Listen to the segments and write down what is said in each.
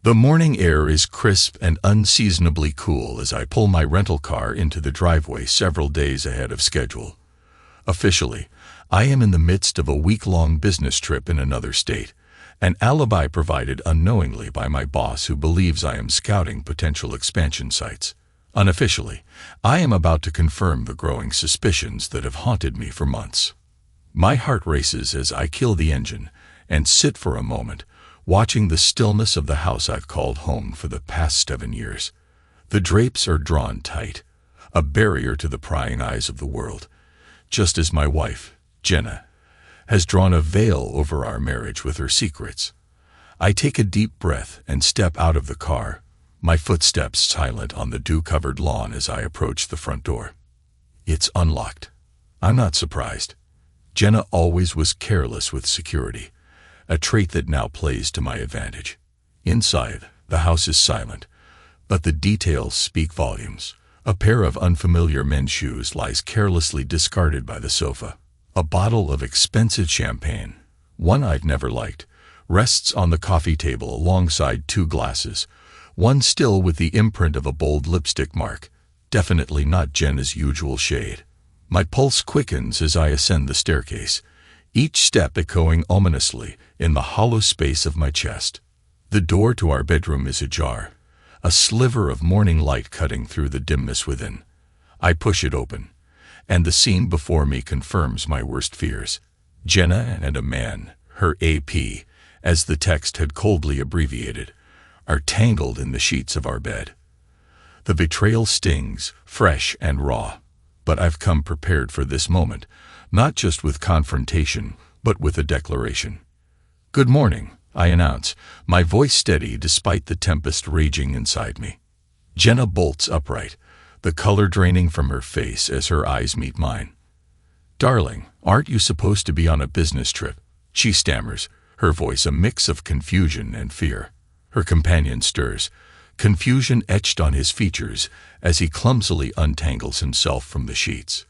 The morning air is crisp and unseasonably cool as I pull my rental car into the driveway several days ahead of schedule. Officially, I am in the midst of a week-long business trip in another state, an alibi provided unknowingly by my boss who believes I am scouting potential expansion sites. Unofficially, I am about to confirm the growing suspicions that have haunted me for months. My heart races as I kill the engine and sit for a moment, watching the stillness of the house I've called home for the past 7 years. The drapes are drawn tight, a barrier to the prying eyes of the world, just as my wife, Jenna, has drawn a veil over our marriage with her secrets. I take a deep breath and step out of the car, my footsteps silent on the dew-covered lawn as I approach the front door. It's unlocked. I'm not surprised. Jenna always was careless with security, a trait that now plays to my advantage. Inside, the house is silent, but the details speak volumes. A pair of unfamiliar men's shoes lies carelessly discarded by the sofa. A bottle of expensive champagne, one I've never liked, rests on the coffee table alongside 2 glasses, one still with the imprint of a bold lipstick mark, definitely not Jenna's usual shade. My pulse quickens as I ascend the staircase, each step echoing ominously in the hollow space of my chest. The door to our bedroom is ajar, a sliver of morning light cutting through the dimness within. I push it open, and the scene before me confirms my worst fears. Jenna and a man, her AP, as the text had coldly abbreviated, are tangled in the sheets of our bed. The betrayal stings, fresh and raw, but I've come prepared for this moment, not just with confrontation, but with a declaration. "Good morning," I announce, my voice steady despite the tempest raging inside me. Jenna bolts upright, the color draining from her face as her eyes meet mine. "Darling, aren't you supposed to be on a business trip?" she stammers, her voice a mix of confusion and fear. Her companion stirs, confusion etched on his features as he clumsily untangles himself from the sheets.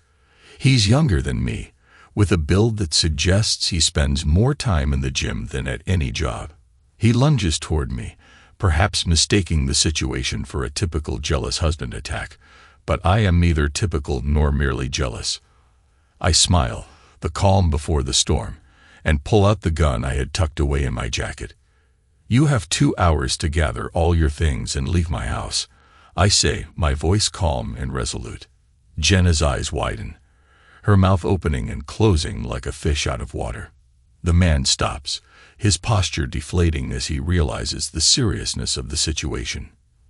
He's younger than me, with a build that suggests he spends more time in the gym than at any job. He lunges toward me, perhaps mistaking the situation for a typical jealous husband attack, but I am neither typical nor merely jealous. I smile, the calm before the storm, and pull out the gun I had tucked away in my jacket. "You have 2 hours to gather all your things and leave my house," I say, my voice calm and resolute. Jenna's eyes widen, her mouth opening and closing like a fish out of water. The man stops, his posture deflating as he realizes the seriousness of the situation.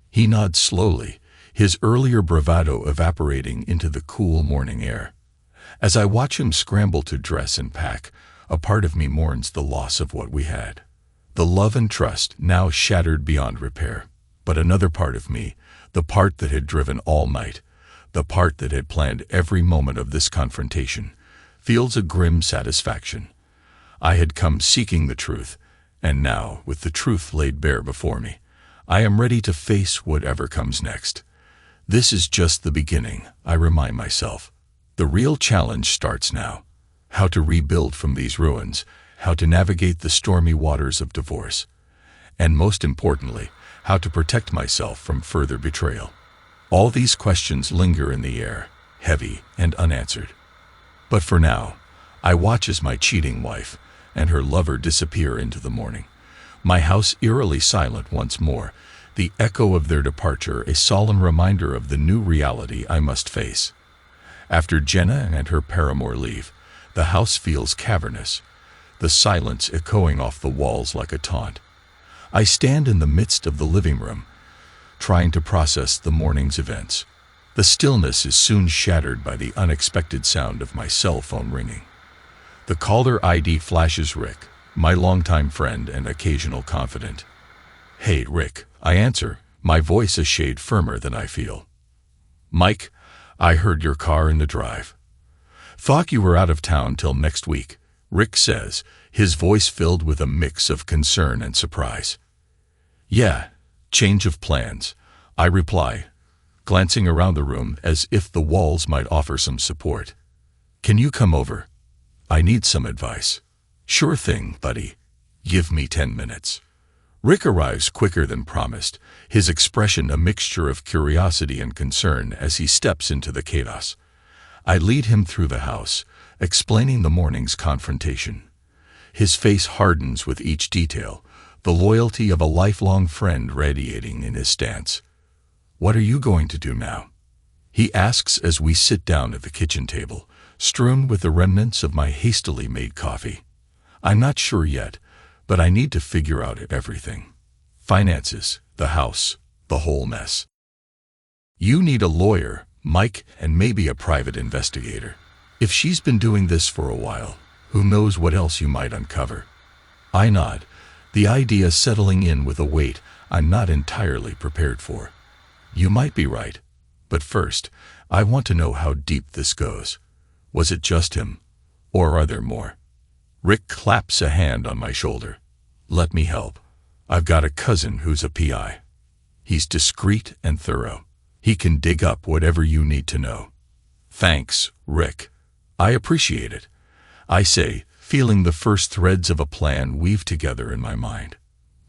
He nods slowly, his earlier bravado evaporating into the cool morning air. As I watch him scramble to dress and pack, a part of me mourns the loss of what we had. The love and trust now shattered beyond repair. But another part of me, the part that had driven all night, the part that had planned every moment of this confrontation, feels a grim satisfaction. I had come seeking the truth, and now, with the truth laid bare before me, I am ready to face whatever comes next. This is just the beginning, I remind myself. The real challenge starts now. How to rebuild from these ruins, how to navigate the stormy waters of divorce, and most importantly, how to protect myself from further betrayal. All these questions linger in the air, heavy and unanswered. But for now, I watch as my cheating wife and her lover disappear into the morning. My house eerily silent once more, the echo of their departure a solemn reminder of the new reality I must face. After Jenna and her paramour leave, the house feels cavernous, the silence echoing off the walls like a taunt. I stand in the midst of the living room, trying to process the morning's events. The stillness is soon shattered by the unexpected sound of my cell phone ringing. The caller ID flashes Rick, my longtime friend and occasional confidant. "Hey, Rick," I answer, my voice a shade firmer than I feel. "Mike, I heard your car in the drive. Thought you were out of town till next week," Rick says, his voice filled with a mix of concern and surprise. "Yeah, change of plans," I reply, glancing around the room as if the walls might offer some support. "Can you come over? I need some advice." "Sure thing, buddy. Give me 10 minutes." Rick arrives quicker than promised, his expression a mixture of curiosity and concern as he steps into the chaos. I lead him through the house, explaining the morning's confrontation. His face hardens with each detail, the loyalty of a lifelong friend radiating in his stance. "What are you going to do now?" he asks as we sit down at the kitchen table, strewn with the remnants of my hastily made coffee. "I'm not sure yet, but I need to figure out everything. Finances, the house, the whole mess. You need a lawyer, Mike, and maybe a private investigator. If she's been doing this for a while, who knows what else you might uncover?" I nod, the idea settling in with a weight I'm not entirely prepared for. "You might be right, but first, I want to know how deep this goes. Was it just him, or are there more?" Rick claps a hand on my shoulder. "Let me help. I've got a cousin who's a PI. He's discreet and thorough. He can dig up whatever you need to know." "Thanks, Rick. I appreciate it," I say, feeling the first threads of a plan weave together in my mind.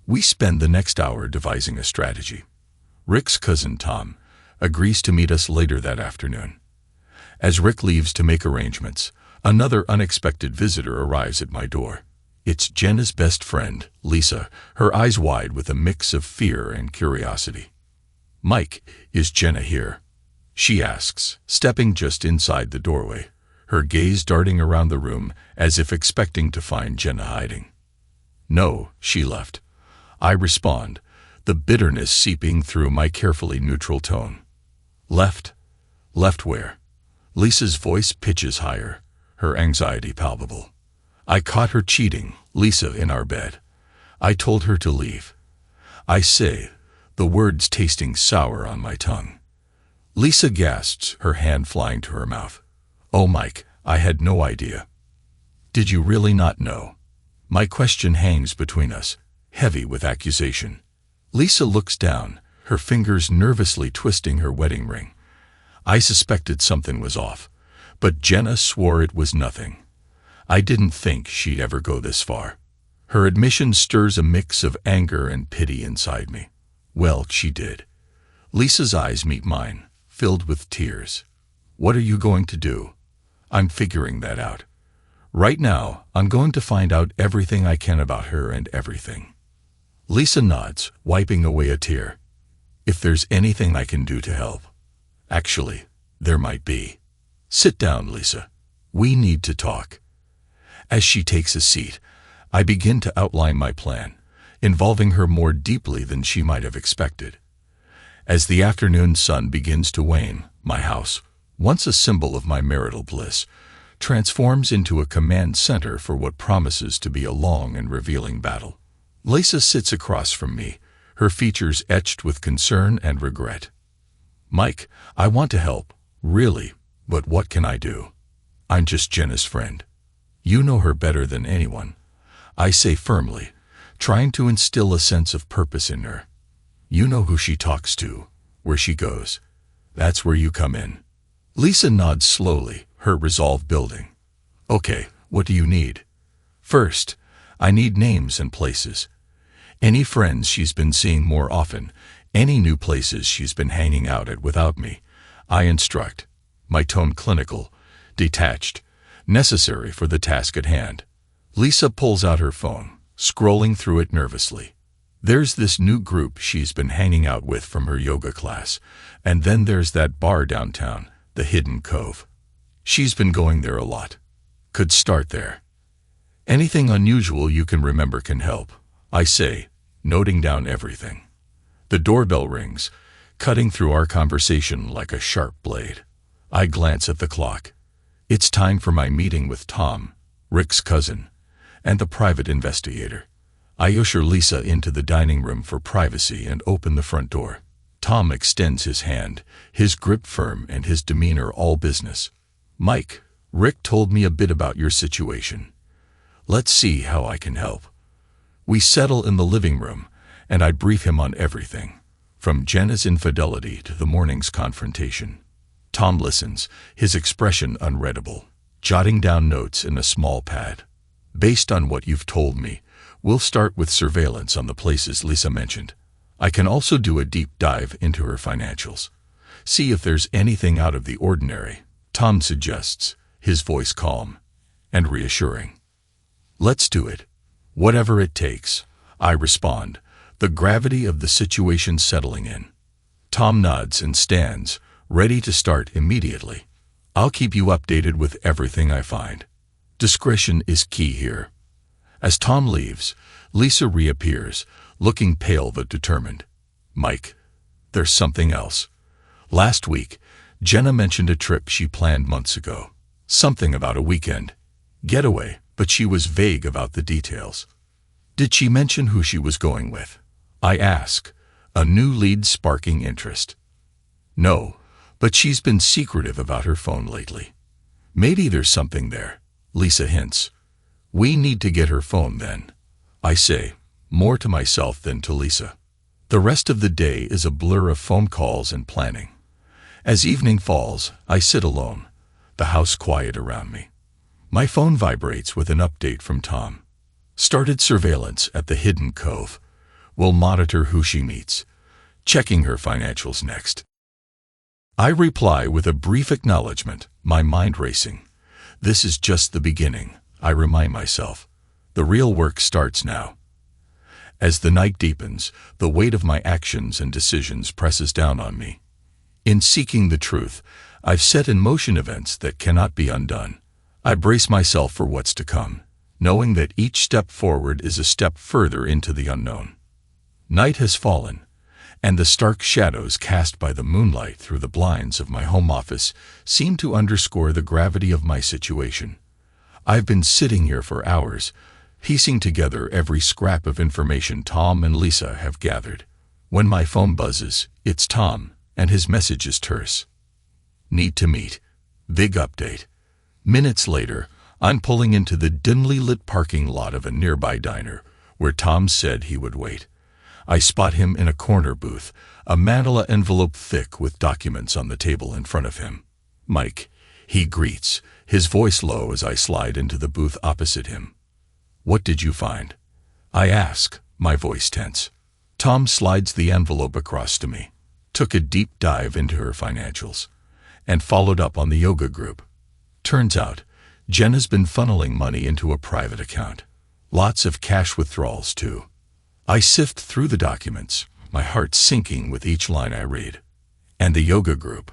We spend the next hour devising a strategy. Rick's cousin, Tom, agrees to meet us later that afternoon. As Rick leaves to make arrangements, another unexpected visitor arrives at my door. It's Jenna's best friend, Lisa, her eyes wide with a mix of fear and curiosity. "Mike, is Jenna here?" she asks, stepping just inside the doorway, her gaze darting around the room as if expecting to find Jenna hiding. "No, she left," I respond, the bitterness seeping through my carefully neutral tone. "Left? Left where?" Lisa's voice pitches higher, her anxiety palpable. "I caught her cheating, Lisa, in our bed. I told her to leave." I say, the words tasting sour on my tongue. Lisa gasps, her hand flying to her mouth. "Oh, Mike, I had no idea." "Did you really not know?" My question hangs between us, heavy with accusation. Lisa looks down, her fingers nervously twisting her wedding ring. I suspected something was off, but Jenna swore it was nothing. I didn't think she'd ever go this far. Her admission stirs a mix of anger and pity inside me. Well, she did. Lisa's eyes meet mine, filled with tears. "What are you going to do?" "I'm figuring that out. Right now, I'm going to find out everything I can about her and everything." Lisa nods, wiping away a tear. "If there's anything I can do to help." "Actually, there might be." "Sit down, Lisa. We need to talk." As she takes a seat, I begin to outline my plan, involving her more deeply than she might have expected. As the afternoon sun begins to wane, my house, once a symbol of my marital bliss, transforms into a command center for what promises to be a long and revealing battle. Lisa sits across from me, her features etched with concern and regret. "Mike, I want to help, really, but what can I do? I'm just Jenna's friend. You know her better than anyone," I say firmly, trying to instill a sense of purpose in her. "You know who she talks to, where she goes. That's where you come in." Lisa nods slowly, her resolve building. "Okay, what do you need?" "First, I need names and places. Any friends she's been seeing more often, any new places she's been hanging out at without me," I instruct, my tone clinical, detached, necessary for the task at hand. Lisa pulls out her phone, scrolling through it nervously. There's this new group she's been hanging out with from her yoga class, and then there's that bar downtown, the Hidden Cove. She's been going there a lot. Could start there. Anything unusual you can remember can help, I say, noting down everything. The doorbell rings, cutting through our conversation like a sharp blade. I glance at the clock. It's time for my meeting with Tom, Rick's cousin, and the private investigator. I usher Lisa into the dining room for privacy and open the front door. Tom extends his hand, his grip firm and his demeanor all business. "Mike, Rick told me a bit about your situation. Let's see how I can help." We settle in the living room, and I brief him on everything, from Jenna's infidelity to the morning's confrontation. Tom listens, his expression unreadable, jotting down notes in a small pad. "Based on what you've told me, We'll start with surveillance on the places Lisa mentioned. I can also do a deep dive into her financials. See if there's anything out of the ordinary, Tom suggests, his voice calm and reassuring. Let's do it. Whatever it takes, I respond, the gravity of the situation settling in. Tom nods and stands, ready to start immediately. I'll keep you updated with everything I find. Discretion is key here. As Tom leaves, Lisa reappears, looking pale but determined. Mike, there's something else. Last week, Jenna mentioned a trip she planned months ago. Something about a weekend getaway, but she was vague about the details. Did she mention who she was going with? I ask, a new lead sparking interest. No, but she's been secretive about her phone lately. Maybe there's something there, Lisa hints. We need to get her phone then. I say, more to myself than to Lisa. The rest of the day is a blur of phone calls and planning. As evening falls, I sit alone, the house quiet around me. My phone vibrates with an update from Tom. Started surveillance at the hidden cove. Will monitor who she meets. Checking her financials next. I reply with a brief acknowledgement, my mind racing. This is just the beginning, I remind myself. The real work starts now. As the night deepens, the weight of my actions and decisions presses down on me. In seeking the truth, I've set in motion events that cannot be undone. I brace myself for what's to come, knowing that each step forward is a step further into the unknown. Night has fallen, and the stark shadows cast by the moonlight through the blinds of my home office seem to underscore the gravity of my situation. I've been sitting here for hours, piecing together every scrap of information Tom and Lisa have gathered. When my phone buzzes, it's Tom, and his message is terse. Need to meet. Big update. Minutes later, I'm pulling into the dimly lit parking lot of a nearby diner, where Tom said he would wait. I spot him in a corner booth, a manila envelope thick with documents on the table in front of him. Mike, he greets, his voice low as I slide into the booth opposite him. What did you find? I ask, my voice tense. Tom slides the envelope across to me, took a deep dive into her financials, and followed up on the yoga group. Turns out, Jenna's been funneling money into a private account. Lots of cash withdrawals, too. I sift through the documents, my heart sinking with each line I read. And the yoga group.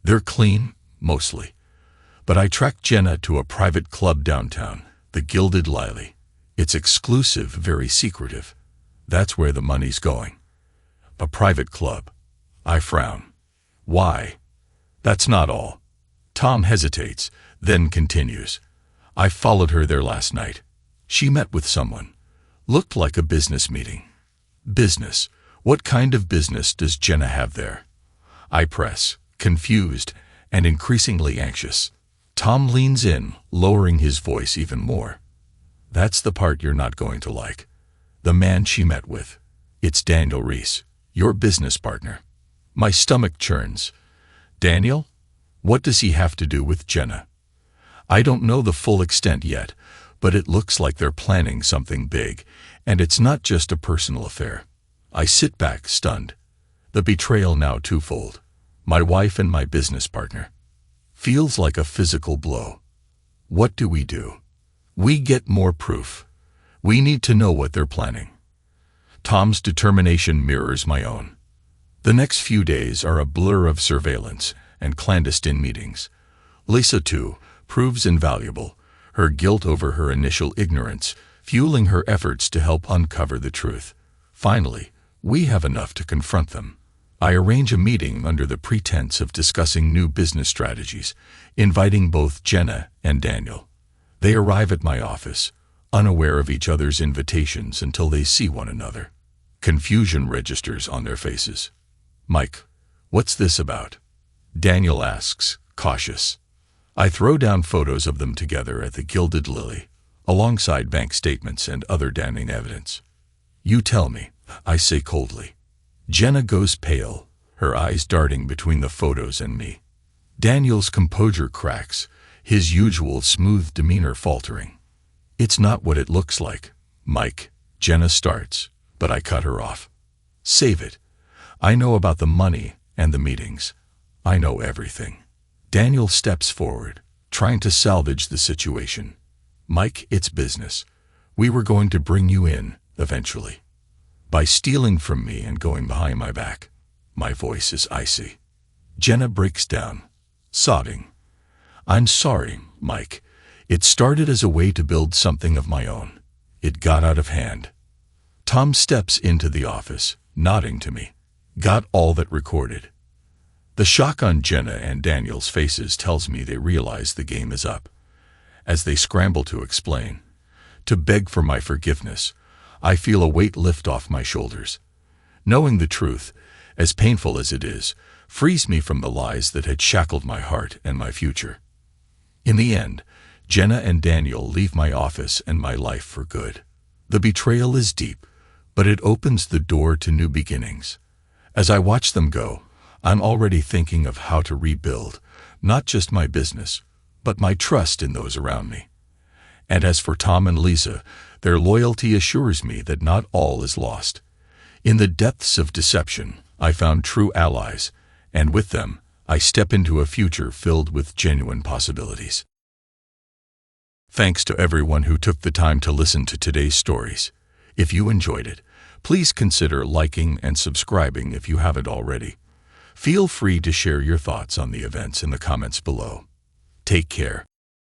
They're clean, mostly. But I track Jenna to a private club downtown, the Gilded Lily. It's exclusive, very secretive. That's where the money's going. A private club. I frown. Why? That's not all. Tom hesitates, then continues. I followed her there last night. She met with someone. Looked like a business meeting. Business? What kind of business does Jenna have there? I press, confused and increasingly anxious. Tom leans in, lowering his voice even more. That's the part you're not going to like. The man she met with. It's Daniel Reese, your business partner. My stomach churns. Daniel? What does he have to do with Jenna? I don't know the full extent yet, but it looks like they're planning something big, and it's not just a personal affair. I sit back, stunned. The betrayal now twofold. My wife and my business partner. Feels like a physical blow. What do? We get more proof. We need to know what they're planning. Tom's determination mirrors my own. The next few days are a blur of surveillance and clandestine meetings. Lisa, too, proves invaluable, her guilt over her initial ignorance fueling her efforts to help uncover the truth. Finally, we have enough to confront them. I arrange a meeting under the pretense of discussing new business strategies, inviting both Jenna and Daniel. They arrive at my office, unaware of each other's invitations until they see one another. Confusion registers on their faces. Mike, what's this about? Daniel asks, cautious. I throw down photos of them together at the Gilded Lily, alongside bank statements and other damning evidence. You tell me, I say coldly. Jenna goes pale, her eyes darting between the photos and me. Daniel's composure cracks, his usual smooth demeanor faltering. It's not what it looks like, Mike, Jenna starts, but I cut her off. Save it. I know about the money and the meetings. I know everything. Daniel steps forward, trying to salvage the situation. Mike, it's business. We were going to bring you in, eventually. By stealing from me and going behind my back. My voice is icy. Jenna breaks down, sobbing. I'm sorry, Mike. It started as a way to build something of my own. It got out of hand. Tom steps into the office, nodding to me. Got all that recorded. The shock on Jenna and Daniel's faces tells me they realize the game is up. As they scramble to explain, to beg for my forgiveness, I feel a weight lift off my shoulders. Knowing the truth, as painful as it is, frees me from the lies that had shackled my heart and my future. In the end, Jenna and Daniel leave my office and my life for good. The betrayal is deep, but it opens the door to new beginnings. As I watch them go, I'm already thinking of how to rebuild, not just my business, but my trust in those around me. And as for Tom and Lisa, their loyalty assures me that not all is lost. In the depths of deception, I found true allies, and with them, I step into a future filled with genuine possibilities. Thanks to everyone who took the time to listen to today's stories. If you enjoyed it, please consider liking and subscribing if you haven't already. Feel free to share your thoughts on the events in the comments below. Take care.